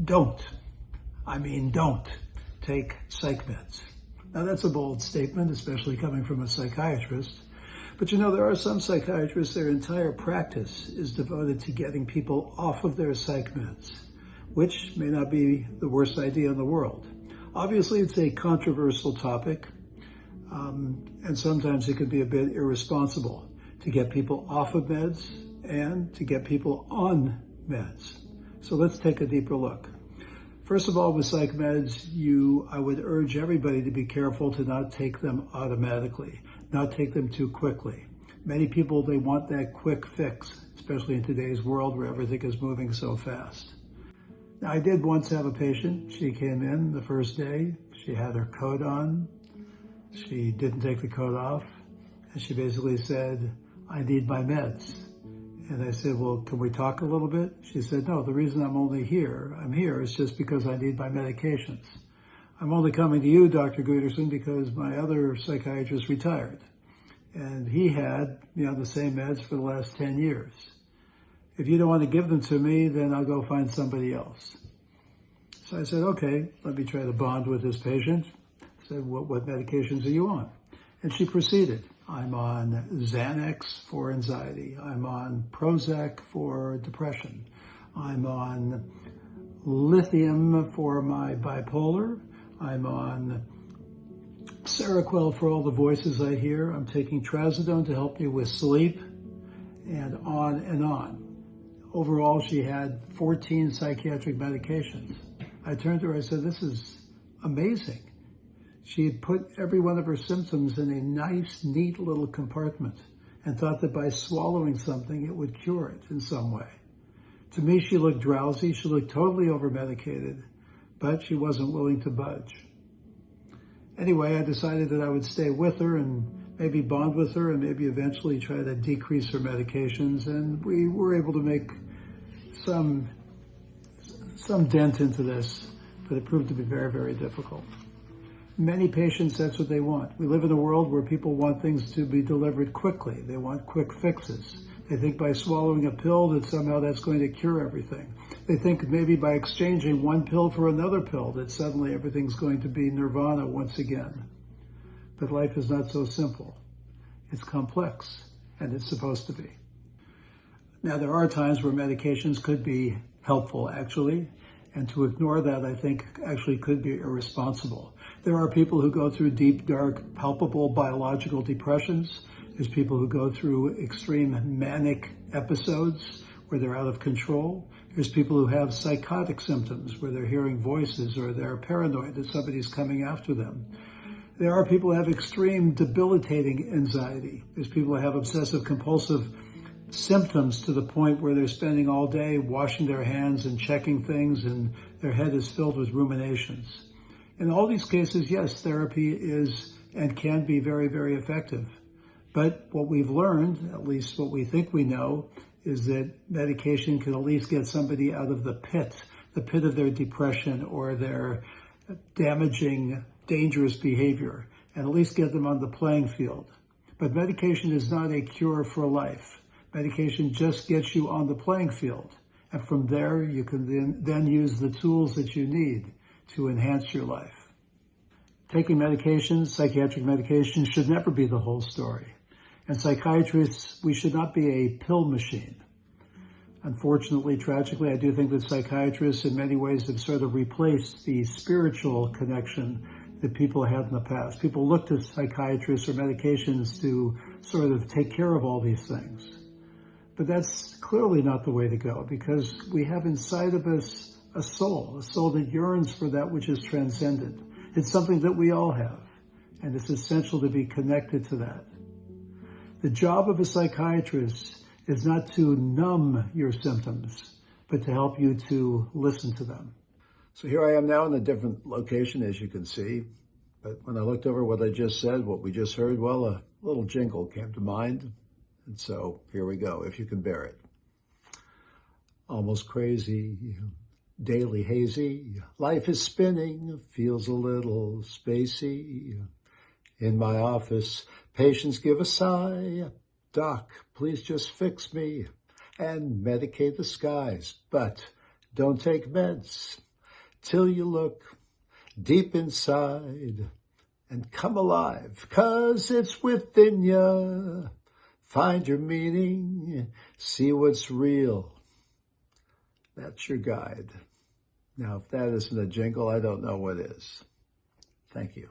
Don't, don't take psych meds. Now that's a bold statement, especially coming from a psychiatrist. But you know, there are some psychiatrists, their entire practice is devoted to getting people off of their psych meds, which may not be the worst idea in the world. Obviously, it's a controversial topic, and sometimes it can be a bit irresponsible to get people off of meds and to get people on meds. So let's take a deeper look. First of all, with psych meds, I would urge everybody to be careful to not take them automatically, not take them too quickly. Many people, they want that quick fix, especially in today's world where everything is moving so fast. Now, I did once have a patient. She came in the first day. She had her coat on. She didn't take the coat off. And she basically said, "I need my meds." And I said, "Well, can we talk a little bit?" She said, "No, the reason I'm here is just because I need my medications. I'm only coming to you, Dr. Guterson, because my other psychiatrist retired. And he had me on the same meds for the last 10 years. If you don't want to give them to me, then I'll go find somebody else." So I said, "Okay, let me try to bond with this patient." I said, what medications are you on?" And she proceeded. "I'm on Xanax for anxiety. I'm on Prozac for depression. I'm on lithium for my bipolar. I'm on Seroquel for all the voices I hear. I'm taking trazodone to help me with sleep," and on and on. Overall, she had 14 psychiatric medications. I turned to her, I said, "This is amazing." She had put every one of her symptoms in a nice, neat little compartment and thought that by swallowing something, it would cure it in some way. To me, she looked drowsy. She looked totally over-medicated, but she wasn't willing to budge. Anyway, I decided that I would stay with her and maybe bond with her and maybe eventually try to decrease her medications. And we were able to make some dent into this, but it proved to be very, very difficult. Many patients, that's what they want. We live in a world where people want things to be delivered quickly. They want quick fixes. They think by swallowing a pill that somehow that's going to cure everything. They think maybe by exchanging one pill for another pill that suddenly everything's going to be nirvana once again. But life is not so simple. It's complex, and it's supposed to be. Now, there are times where medications could be helpful, actually, and to ignore that, I think, actually could be irresponsible. There are people who go through deep, dark, palpable biological depressions. There's people who go through extreme manic episodes where they're out of control. There's people who have psychotic symptoms where they're hearing voices or they're paranoid that somebody's coming after them. There are people who have extreme debilitating anxiety. There's people who have obsessive compulsive symptoms to the point where they're spending all day washing their hands and checking things and their head is filled with ruminations. In all these cases, yes, therapy is and can be very, very effective. But what we've learned, at least what we think we know, is that medication can at least get somebody out of the pit of their depression or their damaging, dangerous behavior, and at least get them on the playing field. But medication is not a cure for life. Medication just gets you on the playing field. And from there, you can then use the tools that you need to enhance your life. Taking medications, psychiatric medications, should never be the whole story. And psychiatrists, we should not be a pill machine. Unfortunately, tragically, I do think that psychiatrists in many ways have sort of replaced the spiritual connection that people had in the past. People look to psychiatrists or medications to sort of take care of all these things. But that's clearly not the way to go, because we have inside of us a soul that yearns for that which is transcendent. It's something that we all have, and it's essential to be connected to that. The job of a psychiatrist is not to numb your symptoms, but to help you to listen to them. So here I am now in a different location, as you can see. But when I looked over what I just said, what we just heard, well, a little jingle came to mind. And so here we go, if you can bear it. Almost crazy, daily hazy. Life is spinning, feels a little spacey. In my office, patients give a sigh. Doc, please just fix me and medicate the skies. But don't take meds. till you look deep inside and come alive, 'cause it's within you. Find your meaning, see what's real. That's your guide. Now, if that isn't a jingle, I don't know what is. Thank you.